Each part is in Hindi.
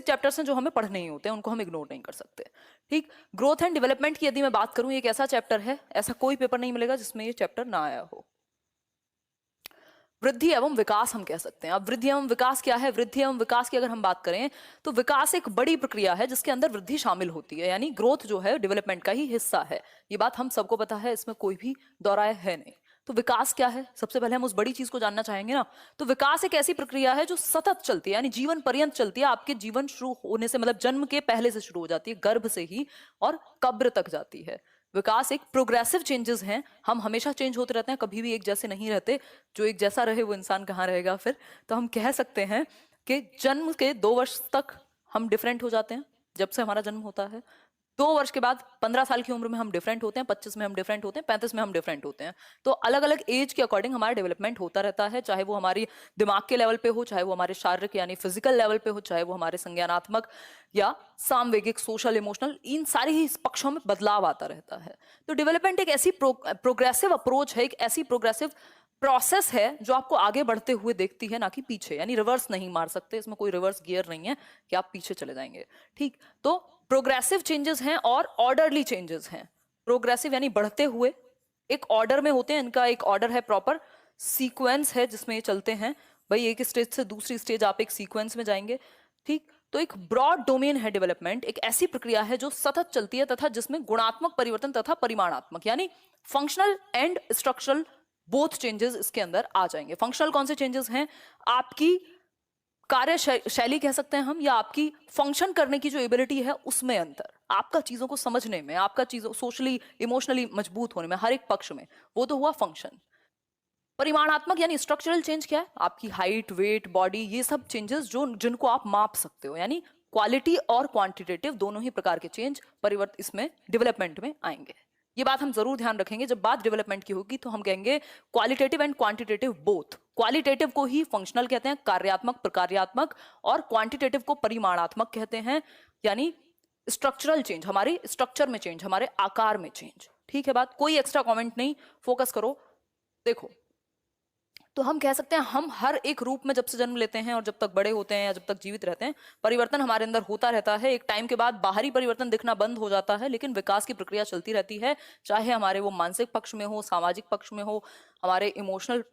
चैप्टर्स हैं जो हमें पढ़ने ही होते हैं, उनको हम इग्नोर नहीं कर सकते। ठीक, ग्रोथ एंड डेवलपमेंट की यदि मैं बात करूं, एक ऐसा चैप्टर है, ऐसा कोई पेपर नहीं मिलेगा जिसमें ये चैप्टर ना आया हो। वृद्धि एवं विकास हम कह सकते हैं। अब वृद्धि एवं विकास क्या है? वृद्धि एवं विकास की अगर हम बात करें तो विकास एक बड़ी प्रक्रिया है जिसके अंदर वृद्धि शामिल होती है, यानी ग्रोथ जो है डेवलपमेंट का ही हिस्सा है। ये बात हम सबको पता है, इसमें कोई भी दौराय है नहीं। तो विकास क्या है? सबसे पहले हम उस बड़ी चीज को जानना चाहेंगे ना। तो विकास एक ऐसी प्रक्रिया है जो सतत चलती है, यानी जीवन पर्यंत चलती है। आपके जीवन शुरू होने से, मतलब जन्म के पहले से शुरू हो जाती है, गर्भ से ही, और कब्र तक जाती है। विकास एक प्रोग्रेसिव चेंजेस हैं। हम हमेशा चेंज होते रहते हैं, कभी भी एक जैसे नहीं रहते। जो एक जैसा रहे वो इंसान कहाँ रहेगा फिर। तो हम कह सकते हैं कि जन्म के 2 वर्ष तक हम डिफरेंट हो जाते हैं, जब से हमारा जन्म होता है। 2 वर्ष के बाद 15 साल की उम्र में हम डिफरेंट होते हैं, 25 में हम डिफरेंट होते हैं, 35 में हम डिफरेंट होते हैं। तो अलग अलग एज के अकॉर्डिंग हमारा डेवलपमेंट होता रहता है, चाहे वो हमारी दिमाग के लेवल पे हो, चाहे वो हमारे शारीरिक यानी फिजिकल लेवल पे हो, चाहे वो हमारे संज्ञानात्मक या सामवेगिक सोशल इमोशनल, इन सारे ही पक्षों में बदलाव आता रहता है। तो डेवलपमेंट एक ऐसी प्रोग्रेसिव अप्रोच है, एक ऐसी प्रोग्रेसिव प्रोसेस है जो आपको आगे बढ़ते हुए देखती है, ना कि पीछे। यानी रिवर्स नहीं मार सकते, इसमें कोई रिवर्स गियर नहीं है कि आप पीछे चले जाएंगे। ठीक, तो प्रोग्रेसिव चेंजेस हैं और ऑर्डरली चेंजेस हैं। प्रोग्रेसिव यानी बढ़ते हुए, एक ऑर्डर में होते हैं, इनका एक ऑर्डर है, प्रॉपर सीक्वेंस है जिसमें ये चलते हैं। भाई एक स्टेज से दूसरी स्टेज आप एक सीक्वेंस में जाएंगे। ठीक, तो एक ब्रॉड डोमेन है डेवलपमेंट, एक ऐसी प्रक्रिया है जो सतत चलती है तथा जिसमें गुणात्मक परिवर्तन तथा परिमाणात्मक यानी functional and structural both changes इसके अंदर आ जाएंगे। फंक्शनल कौन से चेंजेस हैं? आपकी कार्य शैली कह सकते हैं हम, या आपकी फंक्शन करने की जो एबिलिटी है उसमें अंतर, आपका चीजों को समझने में, आपका चीजों सोशली इमोशनली मजबूत होने में, हर एक पक्ष में, वो तो हुआ फंक्शन। परिमाणात्मक यानी स्ट्रक्चरल चेंज क्या है? आपकी हाइट, वेट, बॉडी, ये सब चेंजेस जो जिनको आप माप सकते हो, यानी क्वालिटी और क्वांटिटेटिव दोनों ही प्रकार के चेंज परिवर्तन इसमें डेवलपमेंट में आएंगे। ये बात हम जरूर ध्यान रखेंगे, जब बात डेवलपमेंट की होगी तो हम कहेंगे qualitative and quantitative both. Qualitative को ही फंक्शनल कहते हैं, कार्यात्मक, प्रकार्यात्मक, और क्वांटिटेटिव को परिमाणात्मक कहते हैं, यानी स्ट्रक्चरल चेंज, हमारे स्ट्रक्चर में चेंज, हमारे आकार में चेंज। ठीक है बात, कोई एक्स्ट्रा कमेंट नहीं, फोकस करो। देखो, तो हम कह सकते हैं हम हर एक रूप में जब से जन्म लेते हैं और जब तक बड़े होते हैं या जब तक जीवित रहते हैं, परिवर्तन हमारे अंदर होता रहता है। एक टाइम के बाद बाहरी परिवर्तन दिखना बंद हो जाता है, लेकिन विकास की प्रक्रिया चलती रहती है, चाहे हमारे वो मानसिक पक्ष में हो, सामाजिक पक्ष में हो, हमारे इमोशनल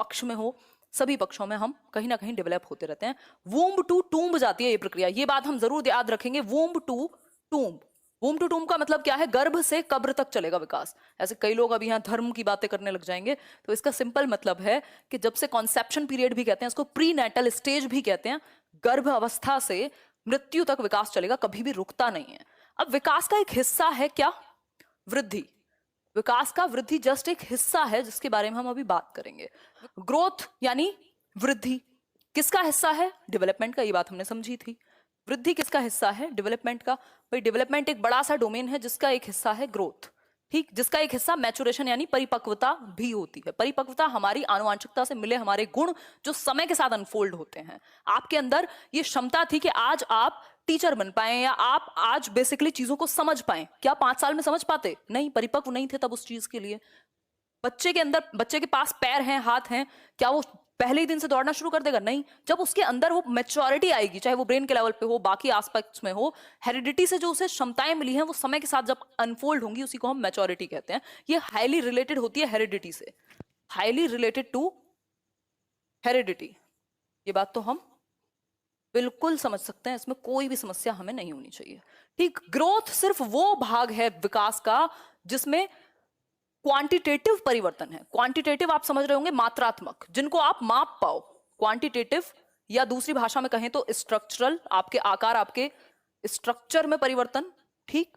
पक्ष में हो, सभी पक्षों में हम कहीं ना कहीं डेवलप होते रहते हैं। वूम्ब टू टूम्ब जाती है ये प्रक्रिया, ये बात हम जरूर याद रखेंगे। Womb to tomb, womb to tomb का मतलब क्या है? गर्भ से कब्र तक चलेगा विकास। ऐसे कई लोग अभी यहाँ धर्म की बातें करने लग जाएंगे, तो इसका सिंपल मतलब है कि जब से कॉन्सेप्शन पीरियड भी कहते हैं, इसको प्री नेटल स्टेज भी कहते हैं, गर्भ अवस्था से मृत्यु तक विकास चलेगा, कभी भी रुकता नहीं है। अब विकास का एक हिस्सा है क्या? वृद्धि। विकास का वृद्धि जस्ट एक हिस्सा है जिसके बारे में हम अभी बात करेंगे। ग्रोथ यानी वृद्धि किसका हिस्सा है? डेवलपमेंट का, ये बात हमने समझी थी। वृद्धि किसका हिस्सा है? डेवलपमेंट का। भाई डेवलपमेंट एक बड़ा सा डोमेन है जिसका एक हिस्सा है ग्रोथ। ठीक, जिसका एक हिस्सा मैचुरेशन यानी परिपक्वता भी होती है। परिपक्वता हमारी आनुवांशिकता से मिले हमारे गुण जो समय के साथ अनफोल्ड होते हैं। आपके अंदर ये क्षमता थी कि आज आप टीचर बन पाए, या आप आज बेसिकली चीजों को समझ पाए। क्या 5 साल में समझ पाते? नहीं, परिपक्व नहीं थे तब उस चीज के लिए। बच्चे के अंदर, बच्चे के पास पैर हैं, हाथ हैं, क्या वो पहले ही दिन से दौड़ना शुरू कर देगा? नहीं। जब उसके अंदर वो मैच्योरिटी आएगी, चाहे वो ब्रेन के लेवल पे हो, बाकी एस्पेक्ट्स में हो, हेरिडिटी से जो उसे क्षमताएं मिली हैं वो समय के साथ जब अनफोल्ड होंगी, उसी को हम मैच्योरिटी कहते हैं। ये हाईली रिलेटेड होती है हेरिडिटी से, हाईली रिलेटेड टू हेरिडिटी। ये बात तो हम बिल्कुल समझ सकते हैं, इसमें कोई भी समस्या हमें नहीं होनी चाहिए। ठीक, ग्रोथ सिर्फ वो भाग है विकास का जिसमें क्वांटिटेटिव परिवर्तन है। क्वांटिटेटिव आप समझ रहे होंगे, मात्रात्मक, जिनको आप माप पाओ। क्वांटिटेटिव, या दूसरी भाषा में कहें तो स्ट्रक्चरल, आपके आकार, आपके स्ट्रक्चर में परिवर्तन। ठीक,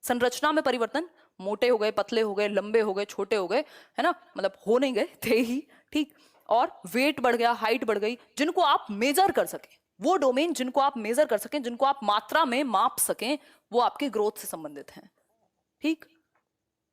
संरचना में परिवर्तन, मोटे हो गए, पतले हो गए, लंबे हो गए, छोटे हो गए, है ना, मतलब हो नहीं गए, थे ही। ठीक, और वेट बढ़ गया, हाइट बढ़ गई, जिनको आप मेजर कर सकें, वो डोमेन जिनको आप मेजर कर सकें, जिनको आप मात्रा में माप सकें, वो आपके ग्रोथ से संबंधित हैं। ठीक,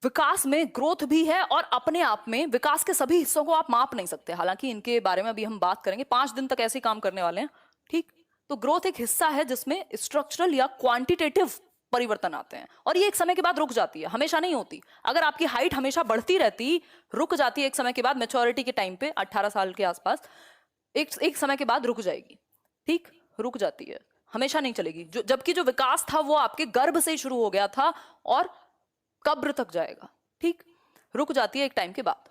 विकास में ग्रोथ भी है, और अपने आप में विकास के सभी हिस्सों को आप माप नहीं सकते, हालांकि इनके बारे में अभी हम बात करेंगे, 5 दिन तक ऐसे ही काम करने वाले हैं। ठीक, तो ग्रोथ एक हिस्सा है जिसमें स्ट्रक्चरल या क्वांटिटेटिव परिवर्तन आते हैं, और ये एक समय के बाद रुक जाती है, हमेशा नहीं होती। अगर आपकी हाइट हमेशा बढ़ती रहती, रुक जाती है एक समय के बाद, मैच्योरिटी के टाइम पे 18 साल के आसपास, एक समय के बाद रुक जाएगी। ठीक, रुक जाती है। हमेशा नहीं चलेगी। जो जबकि जो विकास था वो आपके गर्भ से ही शुरू हो गया था और कब्र तक जाएगा, ठीक, रुक जाती है एक टाइम के बाद।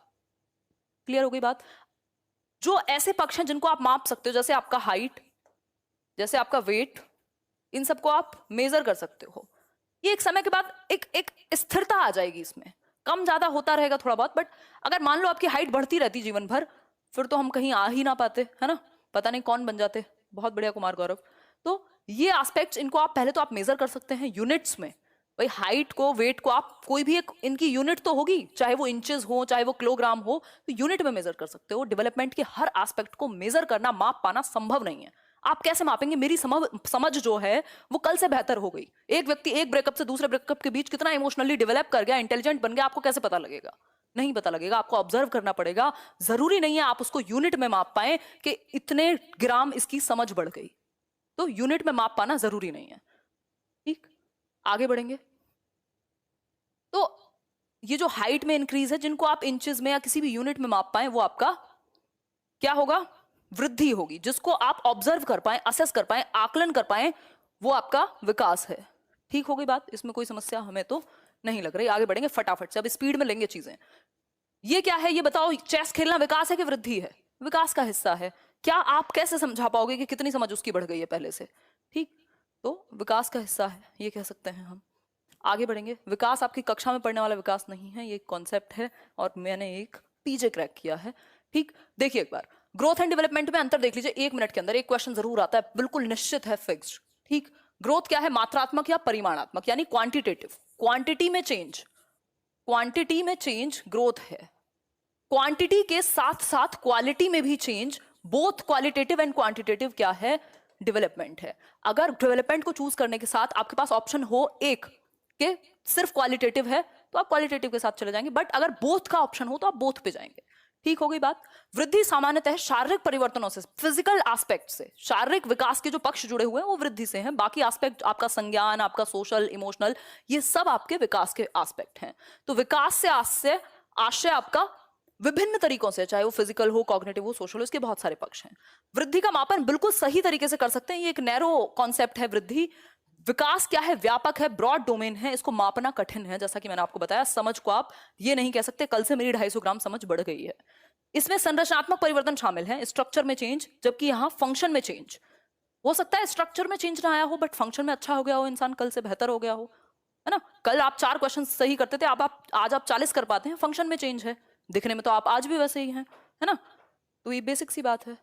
क्लियर हो गई बात? जो ऐसे पक्ष हैं जिनको आप माप सकते हो, जैसे आपका हाइट, जैसे आपका वेट, इन सबको आप मेजर कर सकते हो। ये एक समय के बाद एक स्थिरता आ जाएगी इसमें, कम ज्यादा होता रहेगा थोड़ा बहुत, बट अगर मान लो आपकी हाइट बढ़ती रहती जीवन भर, फिर तो हम कहीं आ ही ना पाते, है ना, पता नहीं कौन बन जाते। बहुत बढ़िया कुमार गौरव। तो ये एस्पेक्ट्स, इनको आप पहले तो आप मेजर कर सकते हैं यूनिट्स में। भाई हाइट को, वेट को आप कोई भी एक, इनकी यूनिट तो होगी, चाहे वो इंचेस हो चाहे वो किलोग्राम हो, तो यूनिट में मेजर कर सकते हो। डेवलपमेंट के हर एस्पेक्ट को मेजर करना, माप पाना संभव नहीं है। आप कैसे मापेंगे? मेरी समझ जो है वो कल से बेहतर हो गई। एक व्यक्ति एक ब्रेकअप से दूसरे ब्रेकअप के बीच कितना इमोशनली डेवलप कर गया, इंटेलिजेंट बन गया, आपको कैसे पता लगेगा? नहीं पता लगेगा, आपको ऑब्जर्व करना पड़ेगा। जरूरी नहीं है आप उसको यूनिट में माप पाए कि इतने ग्राम इसकी समझ बढ़ गई, तो यूनिट में माप पाना जरूरी नहीं है। ठीक, आगे बढ़ेंगे। तो ये जो हाइट में इंक्रीज है, जिनको आप इंचेस में या किसी भी यूनिट में माप पाए, वो आपका क्या होगा? वृद्धि होगी। जिसको आप ऑब्जर्व कर पाए, असेस कर पाए, आकलन कर पाए, वो आपका विकास है। ठीक हो गई बात? इसमें कोई समस्या हमें तो नहीं लग रही। आगे बढ़ेंगे फटाफट से, अब स्पीड में लेंगे चीजें। ये क्या है ये बताओ? चेस खेलना विकास है कि वृद्धि है? विकास का हिस्सा है। क्या आप कैसे समझा पाओगे कि कितनी समझ उसकी बढ़ गई है पहले से? ठीक, तो विकास का हिस्सा है, ये कह सकते हैं हम। आगे बढ़ेंगे। विकास आपकी कक्षा में पढ़ने वाला विकास नहीं है, ये एक कॉन्सेप्ट है और मैंने एक पीजे क्रैक किया है। ठीक, देखिए एक बार ग्रोथ एंड डेवलपमेंट में अंतर देख लीजिए। एक मिनट के अंदर एक क्वेश्चन जरूर आता है, बिल्कुल निश्चित है, फिक्स्ड। ठीक, ग्रोथ क्या है? मात्रात्मक या परिमाणात्मक, यानी क्वांटिटेटिव। क्वांटिटी में चेंज, क्वांटिटी में चेंज ग्रोथ है। क्वांटिटी के साथ साथ क्वालिटी में भी change, both qualitative and quantitative क्या है? डेवलपमेंट है। अगर डेवलपमेंट को चूज करने के साथ आपके पास ऑप्शन हो एक के सिर्फ क्वालिटेटिव है, तो आप क्वालिटेटिव के साथ चले जाएंगे, बट अगर बोथ का ऑप्शन हो तो आप बोथ पे जाएंगे। ठीक हो गई बात? वृद्धि सामान्यतः शारीरिक परिवर्तनों से, फिजिकल एस्पेक्ट से, शारीरिक विकास के जो पक्ष जुड़े हुए हैं वो वृद्धि से हैं। बाकी एस्पेक्ट, आपका संज्ञान, आपका सोशल, इमोशनल, ये सब आपके विकास के एस्पेक्ट हैं। तो विकास से आशय आपका विभिन्न तरीकों से, चाहे वो फिजिकल हो, कॉग्निटिव हो, सोशल हो, इसके बहुत सारे पक्ष हैं। वृद्धि का मापन बिल्कुल सही तरीके से कर सकते हैं। ये एक नैरो कॉन्सेप्ट है वृद्धि। विकास क्या है? व्यापक है, ब्रॉड डोमेन है, इसको मापना कठिन है। जैसा कि मैंने आपको बताया, समझ को आप ये नहीं कह सकते कल से मेरी 250 ग्राम समझ बढ़ गई है। इसमें संरचनात्मक परिवर्तन शामिल है, स्ट्रक्चर में चेंज, जबकि यहाँ फंक्शन में चेंज। हो सकता है स्ट्रक्चर में चेंज ना आया हो, बट फंक्शन में अच्छा हो गया हो, इंसान कल से बेहतर हो गया हो, है ना। कल आप 4 क्वेश्चन सही करते थे, आज आप 40 कर पाते हैं, फंक्शन में चेंज है। दिखने में तो आप आज भी वैसे ही हैं, है ना। तो ये बेसिक सी बात है।